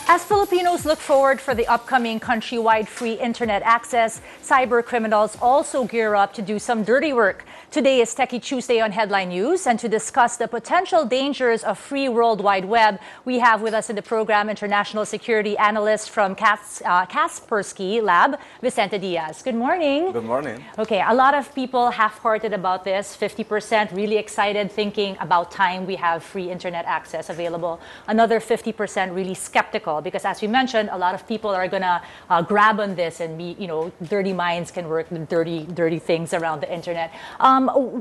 As Filipinos look forward for the upcoming countrywide free internet access, cyber criminals also gear up to do some dirty work. Today is Techie Tuesday on Headline News, and to discuss the potential dangers of free World Wide Web, we have with us in the program international security analyst from Kaspersky Lab, Vicente Diaz. Good morning. Good morning. Okay, a lot of people half-hearted about this, 50% really excited, thinking about time we have free internet access available. Another 50% really skeptical, because as we mentioned, a lot of people are gonna grab on this and be, dirty minds can work dirty things around the internet.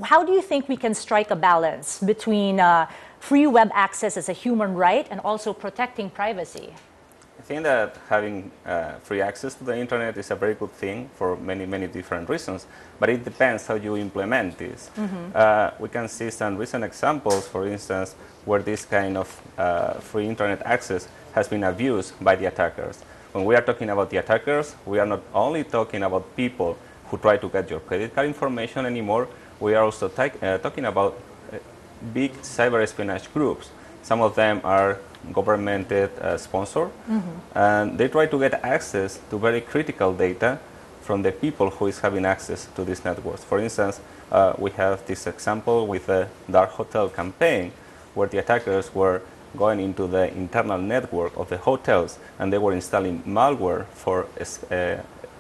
How do you think we can strike a balance between free web access as a human right and also protecting privacy? I think that having free access to the internet is a very good thing for many different reasons, but it depends how you implement this. We can see some recent examples, for instance, where this kind of free internet access has been abused by the attackers. When we are talking about the attackers, we are not only talking about people who try to get your credit card information anymore, we are also talking about big cyber espionage groups. Some of them are governmented sponsored, and they try to get access to very critical data from the people who is having access to these networks. For instance, we have this example with the dark hotel campaign, where the attackers were going into the internal network of the hotels, and they were installing malware for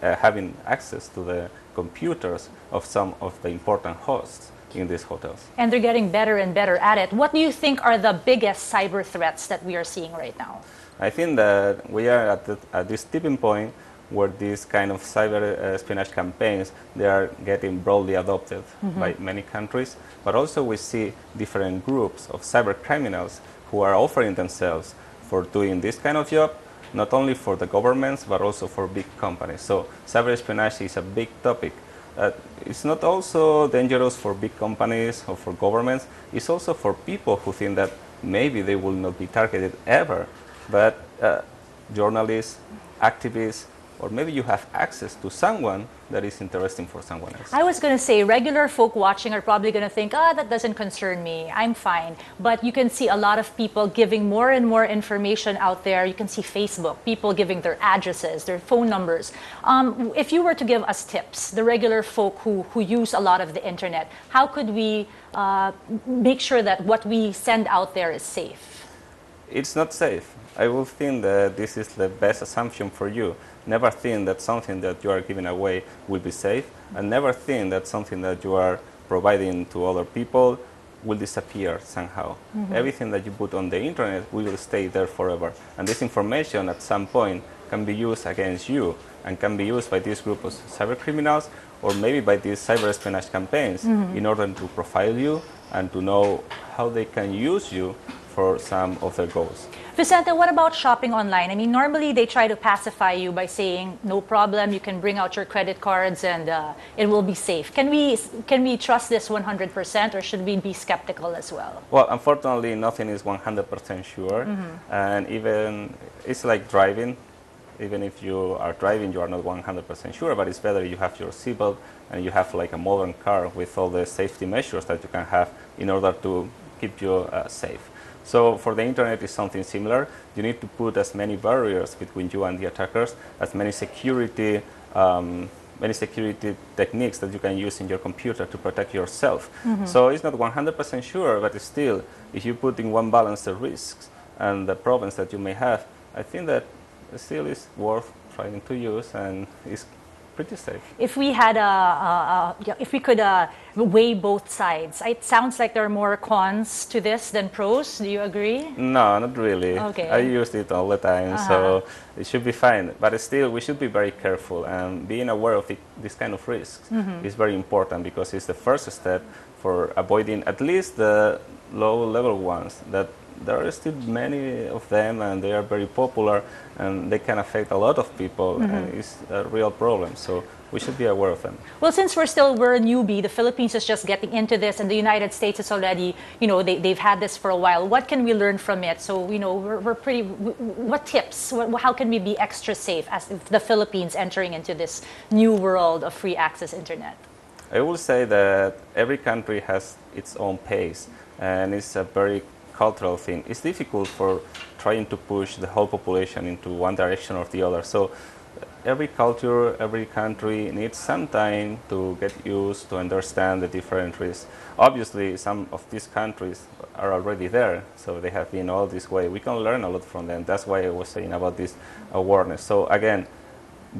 having access to the computers of some of the important hosts in these hotels. And they're getting better and better at it. What do you think are the biggest cyber threats that we are seeing right now? I think that we are at this tipping point where these kind of cyber espionage campaigns, they are getting broadly adopted by many countries, but also we see different groups of cyber criminals who are offering themselves for doing this kind of job, not only for the governments, but also for big companies. So cyber espionage is a big topic. It's not also dangerous for big companies or for governments, it's also for people who think that maybe they will not be targeted ever, but journalists, activists, or maybe you have access to someone that is interesting for someone else. I was going to say, regular folk watching are probably going to think, that doesn't concern me, I'm fine. But you can see a lot of people giving more and more information out there. You can see Facebook, people giving their addresses, their phone numbers. If you were to give us tips, the regular folk who use a lot of the internet, how could we make sure that what we send out there is safe? It's not safe. I will think that this is the best assumption for you. Never think that something that you are giving away will be safe, and never think that something that you are providing to other people will disappear somehow. Everything that you put on the internet will stay there forever, and this information at some point can be used against you and can be used by this group of cyber criminals or maybe by these cyber espionage campaigns in order to profile you and to know how they can use you for some of their goals. Vicente, what about shopping online? I mean, normally they try to pacify you by saying, no problem, you can bring out your credit cards and it will be safe. Can we trust this 100%, or should we be skeptical as well? Well, unfortunately, nothing is 100% sure. And even, it's like driving. Even if you are driving, you are not 100% sure, but it's better you have your seatbelt and you have like a modern car with all the safety measures that you can have in order to keep you safe. So for the internet, it's something similar. You need to put as many barriers between you and the attackers, as many security techniques that you can use in your computer to protect yourself. So it's not 100% sure, but still, if you put in one balance the risks and the problems that you may have, I think that still is worth trying to use and is pretty safe. If we had if we could weigh both sides, it sounds like there are more cons to this than pros. Do you agree? No, not really. Okay. I used it all the time, so it should be fine. But still, we should be very careful, and being aware of this kind of risks is very important, because it's the first step for avoiding at least the low-level ones. That there are still many of them, and they are very popular, and they can affect a lot of people, and it's a real problem. So we should be aware of them. Well, since we're a newbie, the Philippines is just getting into this, and the United States is already, they've had this for a while. What can we learn from it? So, we're pretty. What tips? How can we be extra safe as the Philippines entering into this new world of free access internet? I will say that every country has its own pace, and it's a very cultural thing. It's difficult for trying to push the whole population into one direction or the other. So every culture, every country needs some time to get used to understand the different risks. Obviously, some of these countries are already there, so they have been all this way. We can learn a lot from them. That's why I was saying about this awareness. So again,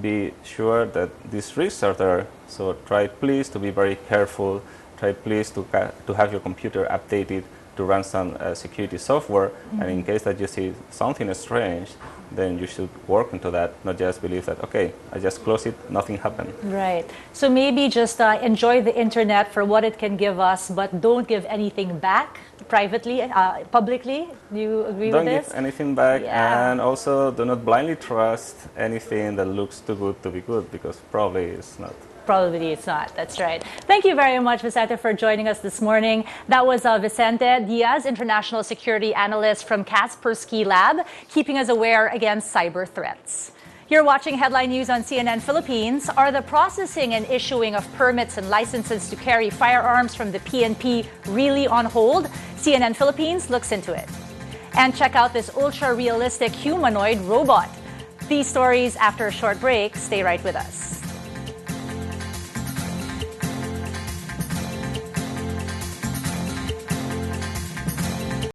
be sure that these risks are there. So try please to be very careful. Try please to have your computer updated to run some security software. And in case that you see something strange, then you should work into that, not just believe that, okay, I just close it, nothing happened. Right. So maybe just enjoy the internet for what it can give us, but don't give anything back privately, publicly. Do you agree with this? Don't give anything back, Yeah. and also do not blindly trust anything that looks too good to be good, because probably it's not. Probably it's not. That's right. Thank you very much, Vicente, for joining us this morning. That was Vicente Diaz, International Security Analyst from Kaspersky Lab, keeping us aware against cyber threats. You're watching Headline News on CNN Philippines. Are the processing and issuing of permits and licenses to carry firearms from the PNP really on hold? CNN Philippines looks into it. And check out this ultra-realistic humanoid robot. These stories after a short break. Stay right with us.